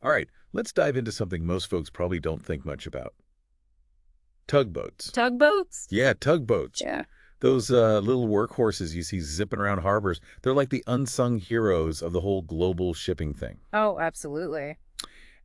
All right, let's dive into something most folks probably don't think much about. Tugboats. Tugboats? Yeah, tugboats. Yeah. Those little workhorses you see zipping around harbors, they're like the unsung heroes of the whole global shipping thing. Oh, absolutely.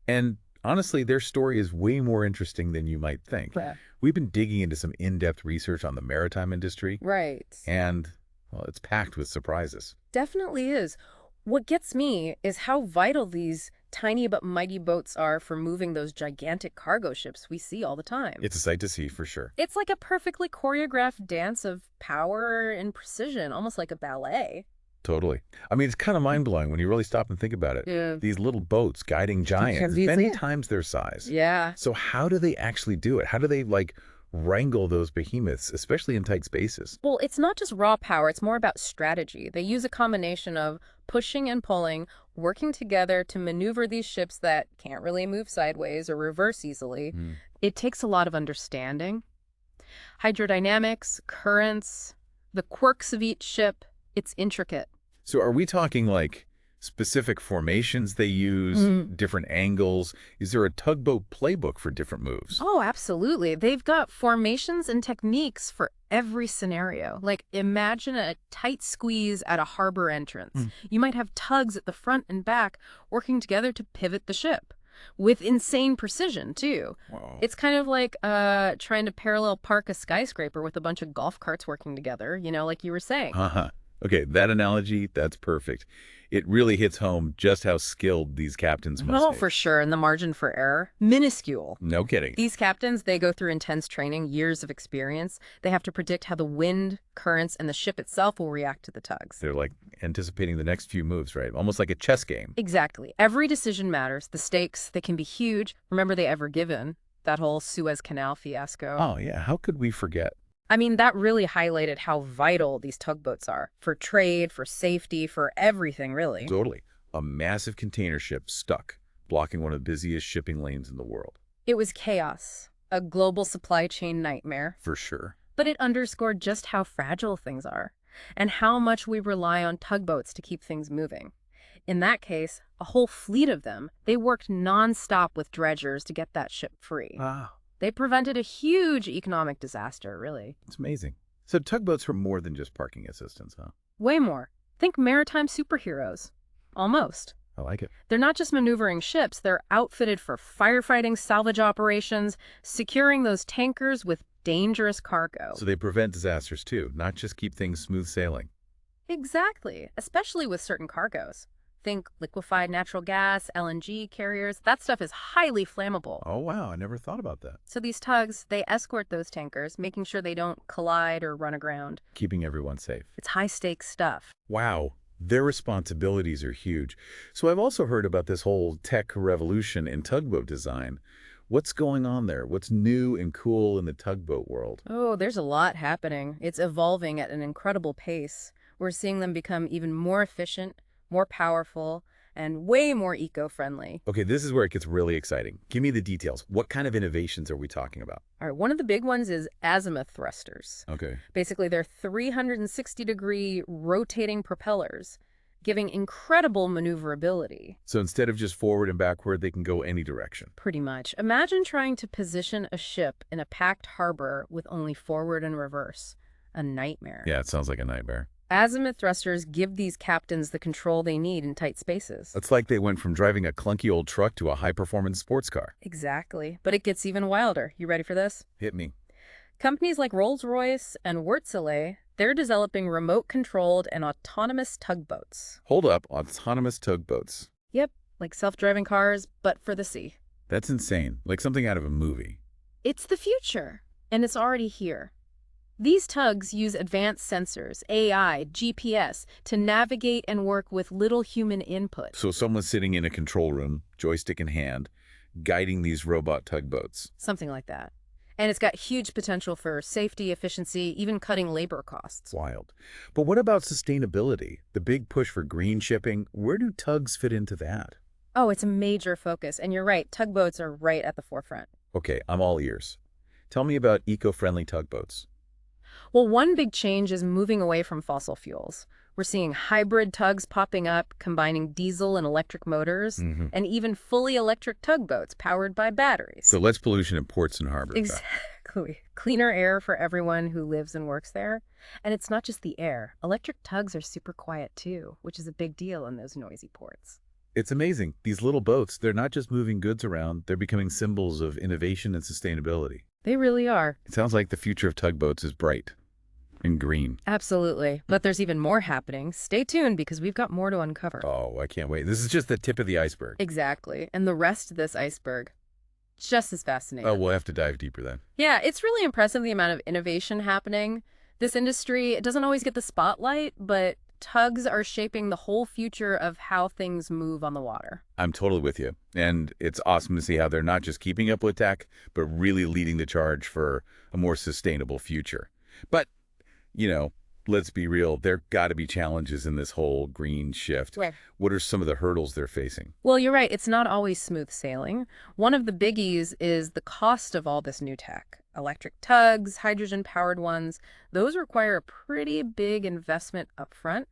And honestly, their story is way more interesting than you might think. Yeah. We've been digging into some in-depth research on the maritime industry, Right. and, well, it's packed with surprises. Definitely is. What gets me is how vital these tiny but mighty boats are for moving those gigantic cargo ships we see all the time. It's a sight to see for sure. It's like a perfectly choreographed dance of power and precision, almost like a ballet. Totally. I mean, it's kind of mind-blowing when you really stop and think about it. Yeah. These little boats guiding giants, These- many yeah. times their size. Yeah. So how do they actually do it? How do they, like, wrangle those behemoths, especially in tight spaces? Well, it's not just raw power, it's more about strategy. They use a combination of pushing and pulling, working together to maneuver these ships that can't really move sideways or reverse easily. Hmm. It takes a lot of understanding. Hydrodynamics, currents, the quirks of each ship, it's intricate. So are we talking, like, specific formations they use, different angles? Is there a tugboat playbook for different moves? Oh, absolutely. They've got formations and techniques for every scenario. Like, imagine a tight squeeze at a harbor entrance. You might have tugs at the front and back working together to pivot the ship with insane precision, too. Wow. It's kind of like trying to parallel park a skyscraper with a bunch of golf carts working together, like you were saying. Uh-huh. Okay, that analogy, that's perfect. It really hits home just how skilled these captains must Oh, be. for sure. And the margin for error, minuscule. No kidding. These captains, they go through intense training, years of experience. They have to predict how the wind, currents, and the ship itself will react to the tugs. They're like anticipating the next few moves, right? Almost like a chess game. Exactly. Every decision matters. The stakes, they can be huge. Remember the Ever Given, that whole Suez Canal fiasco. Oh, yeah. How could we forget? I mean, that really highlighted how vital these tugboats are for trade, for safety, for everything, really. Totally. A massive container ship stuck, blocking one of the busiest shipping lanes in the world. It was chaos, a global supply chain nightmare. For sure. But it underscored just how fragile things are and how much we rely on tugboats to keep things moving. In that case, a whole fleet of them, they worked nonstop with dredgers to get that ship free. Wow. They prevented a huge economic disaster, really. It's amazing. So tugboats are more than just parking assistants, huh? Way more. Think maritime superheroes. Almost. I like it. They're not just maneuvering ships, they're outfitted for firefighting, salvage operations, securing those tankers with dangerous cargo. So they prevent disasters too, not just keep things smooth sailing. Exactly, especially with certain cargoes. Think liquefied natural gas, LNG carriers. That stuff is highly flammable. Oh, wow. I never thought about that. So these tugs, they escort those tankers, making sure they don't collide or run aground. Keeping everyone safe. It's high-stakes stuff. Wow. Their responsibilities are huge. So I've also heard about this whole tech revolution in tugboat design. What's going on there? What's new and cool in the tugboat world? Oh, there's a lot happening. It's evolving at an incredible pace. We're seeing them become even more efficient, more powerful, and way more eco-friendly. Okay, this is where it gets really exciting. Give me the details. What kind of innovations are we talking about? All right, one of the big ones is azimuth thrusters. Okay. Basically, they're 360-degree rotating propellers, giving incredible maneuverability. So instead of just forward and backward, they can go any direction. Pretty much. Imagine trying to position a ship in a packed harbor with only forward and reverse. A nightmare. Yeah, it sounds like a nightmare. Azimuth thrusters give these captains the control they need in tight spaces. It's like they went from driving a clunky old truck to a high-performance sports car. Exactly. But it gets even wilder. You ready for this? Hit me. Companies like Rolls-Royce and Wärtsilä, they're developing remote-controlled and autonomous tugboats. Hold up, autonomous tugboats. Yep, like self-driving cars, but for the sea. That's insane, like something out of a movie. It's the future, and it's already here. These tugs use advanced sensors, AI, GPS, to navigate and work with little human input. So someone's sitting in a control room, joystick in hand, guiding these robot tugboats. Something like that. And it's got huge potential for safety, efficiency, even cutting labor costs. Wild. But what about sustainability? The big push for green shipping, where do tugs fit into that? Oh, it's a major focus, and you're right, tugboats are right at the forefront. Okay, I'm all ears. Tell me about eco-friendly tugboats. Well, one big change is moving away from fossil fuels. We're seeing hybrid tugs popping up, combining diesel and electric motors, Hmm. and even fully electric tugboats powered by batteries. So less pollution in ports and harbors, huh? Exactly. Cleaner air for everyone who lives and works there. And it's not just the air. Electric tugs are super quiet too, which is a big deal in those noisy ports. It's amazing. These little boats, they're not just moving goods around, they're becoming symbols of innovation and sustainability. They really are. It sounds like the future of tugboats is bright and green. Absolutely. But there's even more happening. Stay tuned because we've got more to uncover. Oh, I can't wait. This is just the tip of the iceberg. Exactly. And the rest of this iceberg, just as fascinating. Oh, we'll have to dive deeper then. Yeah, it's really impressive the amount of innovation happening. This industry, it doesn't always get the spotlight, but tugs are shaping the whole future of how things move on the water. I'm totally with you. And it's awesome to see how they're not just keeping up with tech, but really leading the charge for a more sustainable future. But, let's be real, there got to be challenges in this whole green shift. Right. What are some of the hurdles they're facing? Well, you're right. It's not always smooth sailing. One of the biggies is the cost of all this new tech. Electric tugs, hydrogen-powered ones, those require a pretty big investment up front.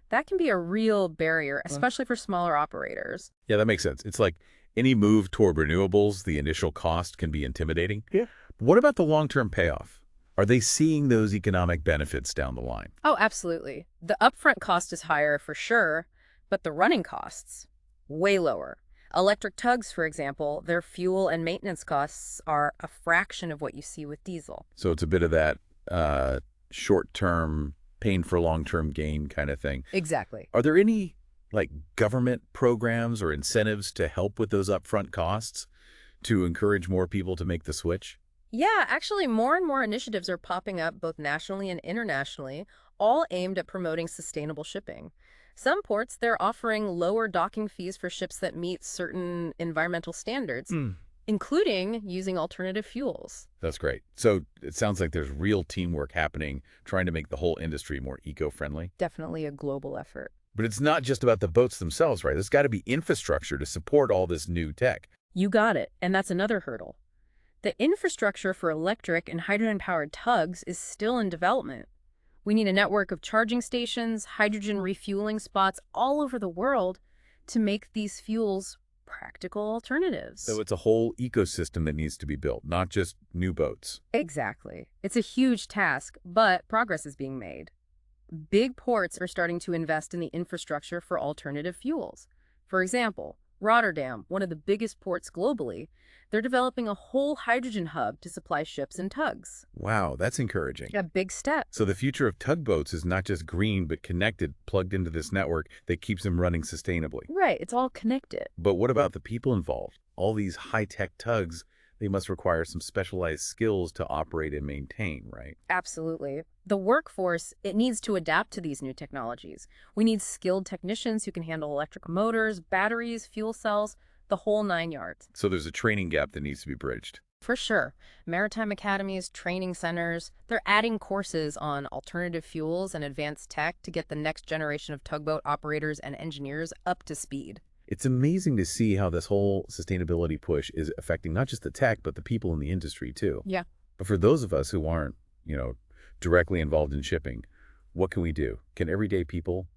That can be a real barrier, especially for smaller operators. Yeah, that makes sense. It's like any move toward renewables, the initial cost can be intimidating. Yeah. What about the long-term payoff? Are they seeing those economic benefits down the line? Oh, absolutely. The upfront cost is higher for sure, but the running costs, way lower. Electric tugs, for example, their fuel and maintenance costs are a fraction of what you see with diesel. So it's a bit of that short-term, pain for long-term gain kind of thing. Exactly. Are there any government programs or incentives to help with those upfront costs to encourage more people to make the switch? Yeah, actually, more and more initiatives are popping up both nationally and internationally, all aimed at promoting sustainable shipping. Some ports, they're offering lower docking fees for ships that meet certain environmental standards, including using alternative fuels. That's great. So it sounds like there's real teamwork happening, trying to make the whole industry more eco-friendly. Definitely a global effort. But it's not just about the boats themselves, right? There's got to be infrastructure to support all this new tech. You got it, and that's another hurdle. The infrastructure for electric and hydrogen-powered tugs is still in development. We need a network of charging stations, hydrogen refueling spots all over the world to make these fuels practical alternatives. So it's a whole ecosystem that needs to be built, not just new boats. Exactly. It's a huge task, but progress is being made. Big ports are starting to invest in the infrastructure for alternative fuels. For example, Rotterdam, one of the biggest ports globally, they're developing a whole hydrogen hub to supply ships and tugs. Wow, that's encouraging. A big step. So the future of tugboats is not just green, but connected, plugged into this network that keeps them running sustainably. Right, it's all connected. But what about the people involved? All these high-tech tugs, they must require some specialized skills to operate and maintain, right? Absolutely. The workforce, it needs to adapt to these new technologies. We need skilled technicians who can handle electric motors, batteries, fuel cells, the whole 9 yards. So there's a training gap that needs to be bridged. For sure. Maritime academies, training centers, they're adding courses on alternative fuels and advanced tech to get the next generation of tugboat operators and engineers up to speed. It's amazing to see how this whole sustainability push is affecting not just the tech, but the people in the industry too. Yeah. But for those of us who aren't, directly involved in shipping, what can we do? Can everyday people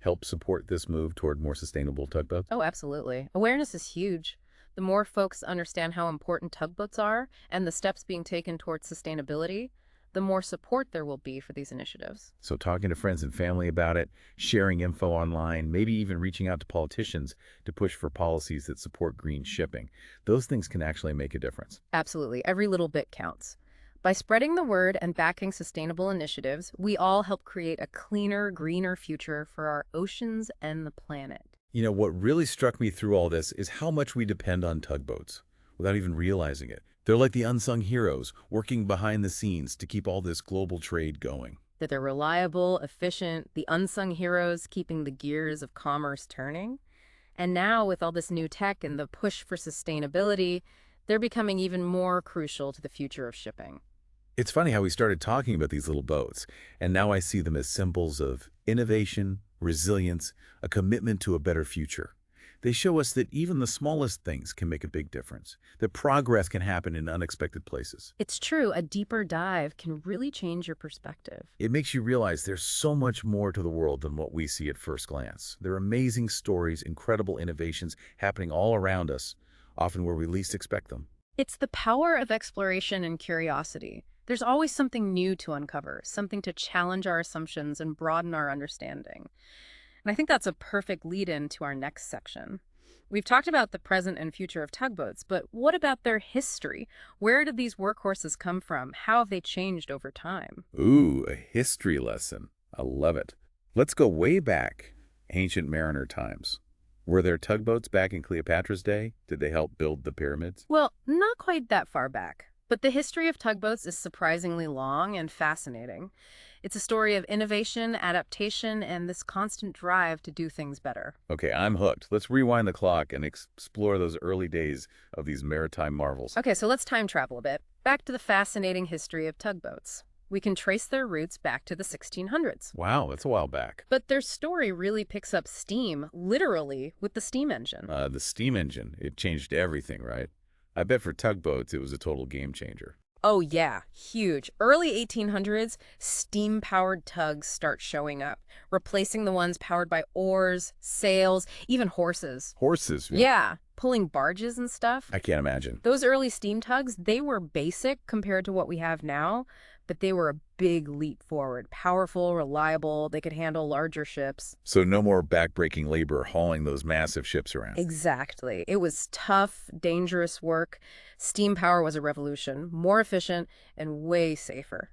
help support this move toward more sustainable tugboats? Oh, absolutely. Awareness is huge. The more folks understand how important tugboats are and the steps being taken towards sustainability, the more support there will be for these initiatives. So talking to friends and family about it, sharing info online, maybe even reaching out to politicians to push for policies that support green shipping. Those things can actually make a difference. Absolutely. Every little bit counts. By spreading the word and backing sustainable initiatives, we all help create a cleaner, greener future for our oceans and the planet. What really struck me through all this is how much we depend on tugboats without even realizing it. They're like the unsung heroes working behind the scenes to keep all this global trade going. That they're reliable, efficient, the unsung heroes keeping the gears of commerce turning. And now with all this new tech and the push for sustainability, they're becoming even more crucial to the future of shipping. It's funny how we started talking about these little boats, and now I see them as symbols of innovation, resilience, a commitment to a better future. They show us that even the smallest things can make a big difference, that progress can happen in unexpected places. It's true, a deeper dive can really change your perspective. It makes you realize there's so much more to the world than what we see at first glance. There are amazing stories, incredible innovations happening all around us, often where we least expect them. It's the power of exploration and curiosity. There's always something new to uncover, something to challenge our assumptions and broaden our understanding. And I think that's a perfect lead-in to our next section. We've talked about the present and future of tugboats, but what about their history? Where did these workhorses come from? How have they changed over time? Ooh, a history lesson. I love it. Let's go way back, ancient mariner times. Were there tugboats back in Cleopatra's day? Did they help build the pyramids? Well, not quite that far back, but the history of tugboats is surprisingly long and fascinating. It's a story of innovation, adaptation, and this constant drive to do things better. Okay, I'm hooked. Let's rewind the clock and explore those early days of these maritime marvels. Okay, so let's time travel a bit. Back to the fascinating history of tugboats. We can trace their roots back to the 1600s. Wow, that's a while back. But their story really picks up steam, literally, with the steam engine. The steam engine, it changed everything, right? I bet for tugboats, it was a total game changer. Oh yeah, huge. Early 1800s, steam-powered tugs start showing up, replacing the ones powered by oars, sails, even horses. Horses? Yeah, pulling barges and stuff. I can't imagine. Those early steam tugs, they were basic compared to what we have now, but they were a big leap forward. Powerful, reliable, they could handle larger ships. So no more backbreaking labor hauling those massive ships around. Exactly. It was tough, dangerous work. Steam power was a revolution, more efficient and way safer.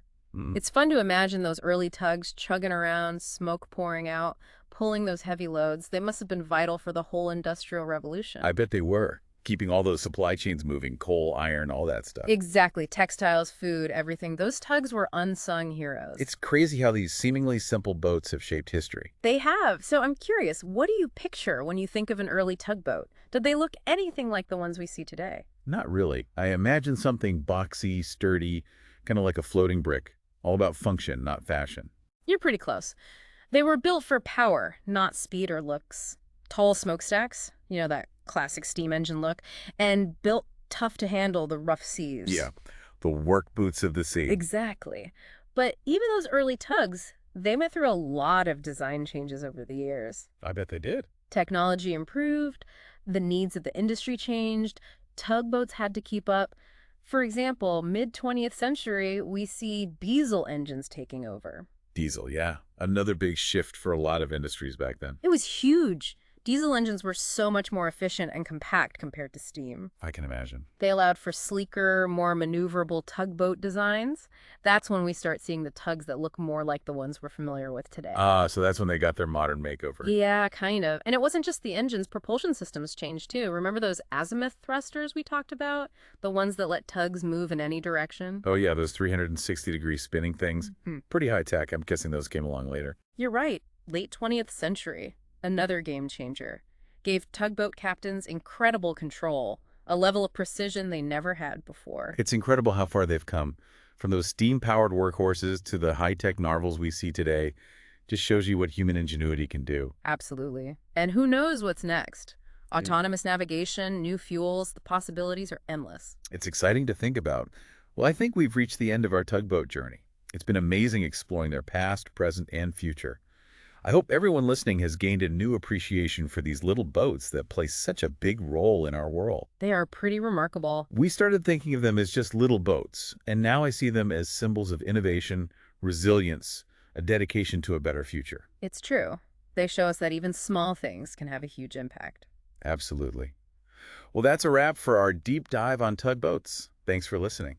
It's fun to imagine those early tugs chugging around, smoke pouring out, pulling those heavy loads. They must have been vital for the whole Industrial Revolution. I bet they were, keeping all those supply chains moving, coal, iron, all that stuff. Exactly. Textiles, food, everything. Those tugs were unsung heroes. It's crazy how these seemingly simple boats have shaped history. They have. So I'm curious, what do you picture when you think of an early tugboat? Did they look anything like the ones we see today? Not really. I imagine something boxy, sturdy, kind of like a floating brick. All about function, not fashion. You're pretty close. They were built for power, not speed or looks. Tall smokestacks, that classic steam engine look, and built tough to handle the rough seas. Yeah, the work boots of the sea. Exactly. But even those early tugs, they went through a lot of design changes over the years. I bet they did. Technology improved, the needs of the industry changed, tugboats had to keep up. For example, mid-20th century, we see diesel engines taking over. Diesel, yeah. Another big shift for a lot of industries back then. It was huge. Diesel engines were so much more efficient and compact compared to steam. I can imagine. They allowed for sleeker, more maneuverable tugboat designs. That's when we start seeing the tugs that look more like the ones we're familiar with today. So that's when they got their modern makeover. Yeah, kind of. And it wasn't just the engines, propulsion systems changed too. Remember those azimuth thrusters we talked about? The ones that let tugs move in any direction? Oh yeah, those 360-degree spinning things. Pretty high tech. I'm guessing those came along later. You're right. Late 20th century. Another game changer. Gave tugboat captains incredible control, a level of precision they never had before. It's incredible how far they've come. From those steam-powered workhorses to the high-tech narvals we see today. Just shows you what human ingenuity can do. Absolutely. And who knows what's next? Autonomous navigation, new fuels, the possibilities are endless. It's exciting to think about. Well, I think we've reached the end of our tugboat journey. It's been amazing exploring their past, present, and future. I hope everyone listening has gained a new appreciation for these little boats that play such a big role in our world. They are pretty remarkable. We started thinking of them as just little boats, and now I see them as symbols of innovation, resilience, a dedication to a better future. It's true. They show us that even small things can have a huge impact. Absolutely. Well, that's a wrap for our deep dive on tugboats. Thanks for listening.